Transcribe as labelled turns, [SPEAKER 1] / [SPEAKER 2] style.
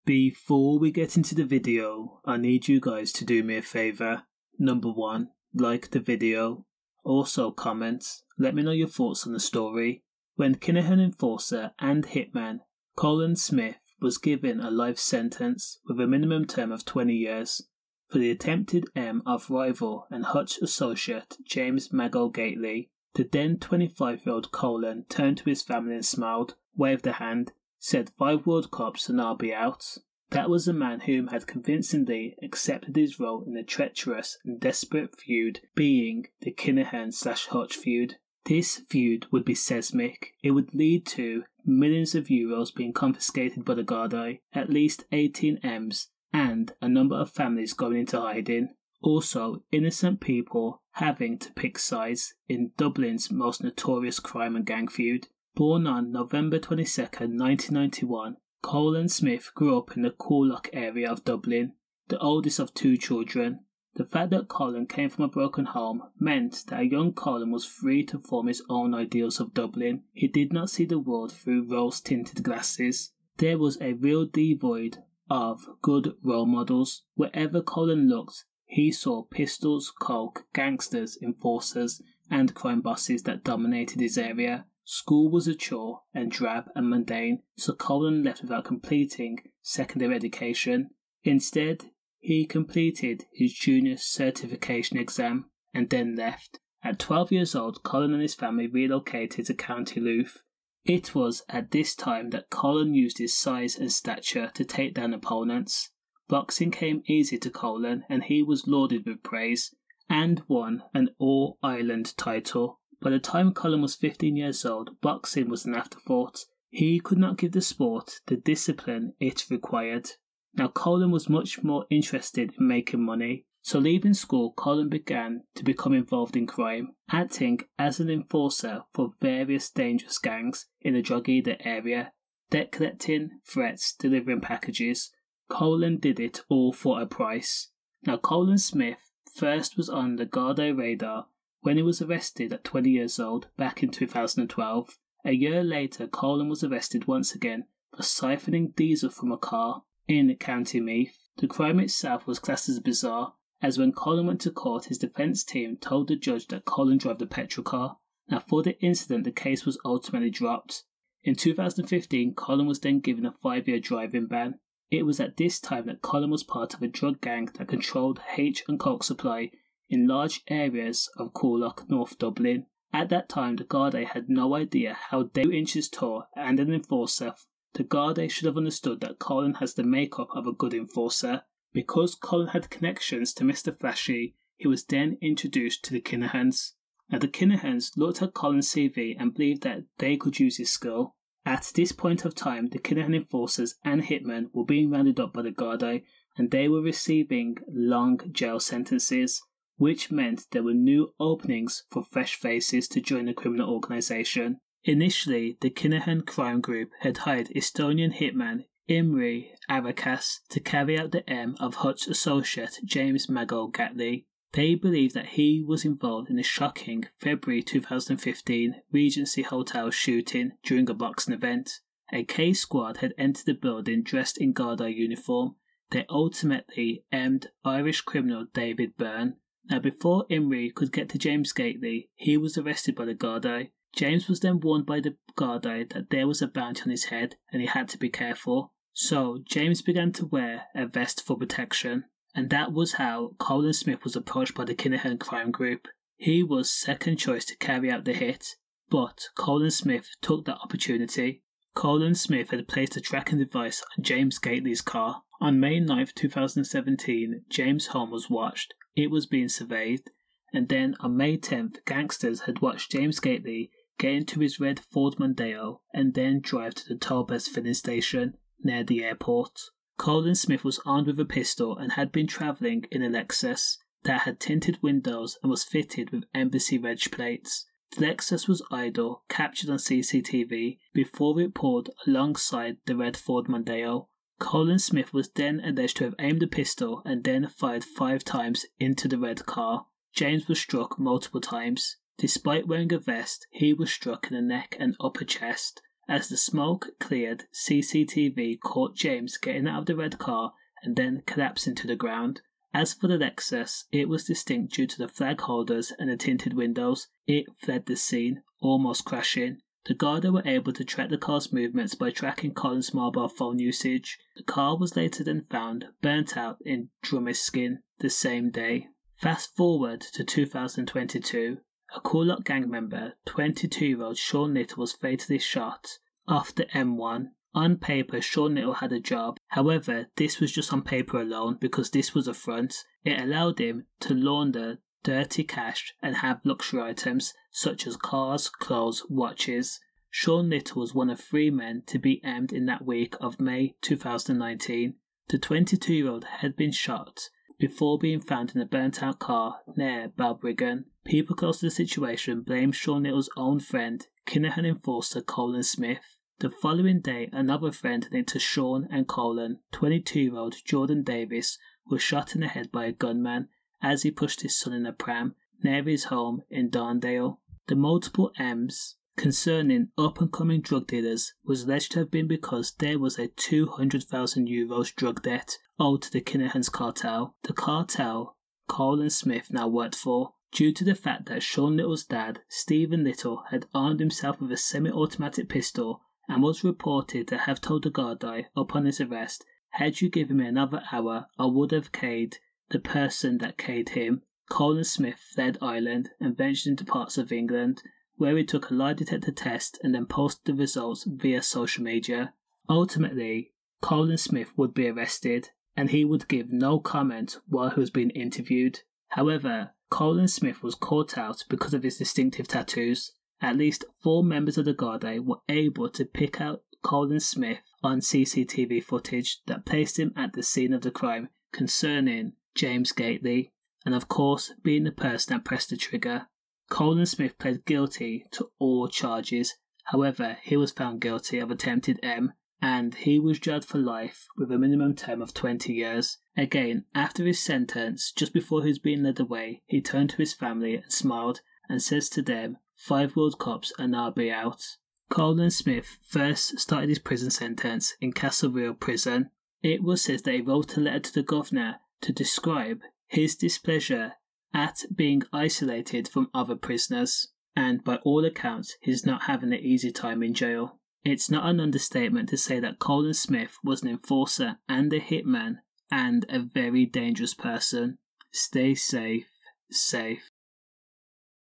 [SPEAKER 1] Before we get into the video, I need you guys to do me a favour. Number 1, like the video. Also comment, let me know your thoughts on the story. When Kinahan enforcer and hitman Caolan Smith was given a life sentence with a minimum term of 20 years for the attempted M of rival and hutch associate James Mago Gately, the then 25-year-old Caolan turned to his family and smiled, waved a hand, said 5 World Cups and I'll be out. That was the man whom had convincingly accepted his role in the treacherous and desperate feud being the Kinahan/Hutch feud. This feud would be seismic. It would lead to millions of euros being confiscated by the Gardai, at least 18 M's, and a number of families going into hiding. Also, innocent people having to pick sides in Dublin's most notorious crime and gang feud. Born on November 22nd, 1991, Caolan Smith grew up in the Coolock area of Dublin, the oldest of 2 children. The fact that Caolan came from a broken home meant that a young Caolan was free to form his own ideals of Dublin. He did not see the world through rose-tinted glasses. There was a real devoid of good role models. Wherever Caolan looked, he saw pistols, coke, gangsters, enforcers, and crime bosses that dominated his area. School was a chore and drab and mundane, so Caolan left without completing secondary education. Instead, he completed his junior certification exam and then left. At 12 years old, Caolan and his family relocated to County Louth. It was at this time that Caolan used his size and stature to take down opponents. Boxing came easy to Caolan and he was lauded with praise and won an All-Ireland title. By the time Caolan was 15 years old, boxing was an afterthought. He could not give the sport the discipline it required. Now Caolan was much more interested in making money, so leaving school Caolan began to become involved in crime, acting as an enforcer for various dangerous gangs in the Drogheda area, debt collecting, threats, delivering packages. Caolan did it all for a price. Now Caolan Smith first was on the gardai radar when he was arrested at 20 years old back in 2012. A year later, Caolan was arrested once again for siphoning diesel from a car in County Meath. The crime itself was classed as bizarre, as when Caolan went to court, his defence team told the judge that Caolan drove the petrol car. Now for the incident, the case was ultimately dropped. In 2015, Caolan was then given a 5-year driving ban. It was at this time that Caolan was part of a drug gang that controlled H and coke supply in large areas of Coolock, North Dublin. At that time, the Gardai had no idea how 2 inches tall and an enforcer. The Gardai should have understood that Caolan has the makeup of a good enforcer. Because Caolan had connections to Mr. Flashy, he was then introduced to the Kinahans. Now the Kinahans looked at Caolan's CV and believed that they could use his skill. At this point of time, the Kinahan enforcers and hitmen were being rounded up by the Gardai and they were receiving long jail sentences, which meant there were new openings for fresh faces to join the criminal organisation. Initially, the Kinahan crime group had hired Estonian hitman Imre Arakas to carry out the M of Hutch associate James Mago Gately. They believed that he was involved in a shocking February 2015 Regency Hotel shooting during a boxing event. A K squad had entered the building dressed in Gardai uniform. They ultimately M'd Irish criminal David Byrne. Now before Imre could get to James Gately, he was arrested by the Gardai. James was then warned by the Gardai that there was a bounty on his head and he had to be careful. So James began to wear a vest for protection. And that was how Caolan Smith was approached by the Kinahan crime group. He was second choice to carry out the hit, but Caolan Smith took that opportunity. Caolan Smith had placed a tracking device on James Gately's car. On May 9th, 2017, James' home was watched. It was being surveyed. And then on May 10th, gangsters had watched James Gately get into his red Ford Mondeo and then drive to the Tolbert filling station near the airport. Caolan Smith was armed with a pistol and had been travelling in a Lexus that had tinted windows and was fitted with embassy reg plates. The Lexus was idle, captured on CCTV, before it pulled alongside the red Ford Mondeo. Caolan Smith was then alleged to have aimed a pistol and then fired 5 times into the red car. James was struck multiple times. Despite wearing a vest, he was struck in the neck and upper chest. As the smoke cleared, CCTV caught James getting out of the red car and then collapsing to the ground. As for the Lexus, it was distinct due to the flag holders and the tinted windows. It fled the scene, almost crashing. The Gardai were able to track the car's movements by tracking Colin's mobile phone usage. The car was later then found burnt out in Drummer's skin the same day. Fast forward to 2022. A coolock gang member, 22-year-old Sean Little, was fatally shot off the M1. On paper, Sean Little had a job. However, this was just on paper alone because this was a front. It allowed him to launder dirty cash and have luxury items such as cars, clothes, watches. Sean Little was one of 3 men to be aimed in that week of May 2019. The 22-year-old had been shot before being found in a burnt-out car near Balbriggan. People close to the situation blamed Sean Little's own friend, Kinahan enforcer Coalan Smith. The following day, another friend linked to Sean and Coalan, 22-year-old Jordan Davis, was shot in the head by a gunman as he pushed his son in a pram near his home in Darndale. The multiple M's concerning up-and-coming drug dealers was alleged to have been because there was a €200,000 drug debt owed to the Kinahan's cartel, the cartel Coalan Smith now worked for, due to the fact that Sean Little's dad, Stephen Little, had armed himself with a semi-automatic pistol and was reported to have told the Gardai upon his arrest, "Had you given me another hour, I would have killed the person that killed him." Coalan Smith fled Ireland and ventured into parts of England, where he took a lie detector test and then posted the results via social media. Ultimately, Coalan Smith would be arrested, and he would give no comment while he was being interviewed. However, Coalan Smith was caught out because of his distinctive tattoos. At least 4 members of the Gardai were able to pick out Coalan Smith on CCTV footage that placed him at the scene of the crime concerning James Gately, and of course being the person that pressed the trigger. Coalan Smith pled guilty to all charges. However, he was found guilty of attempted M, and he was jailed for life with a minimum term of 20 years. Again, after his sentence, just before he was being led away, he turned to his family and smiled and says to them, 5 World Cups and I'll be out. Coalan Smith first started his prison sentence in Castlerea prison. It was said that he wrote a letter to the governor to describe his displeasure at being isolated from other prisoners, and by all accounts he's not having an easy time in jail. It's not an understatement to say that Coalan Smith was an enforcer and a hitman and a very dangerous person. Stay safe.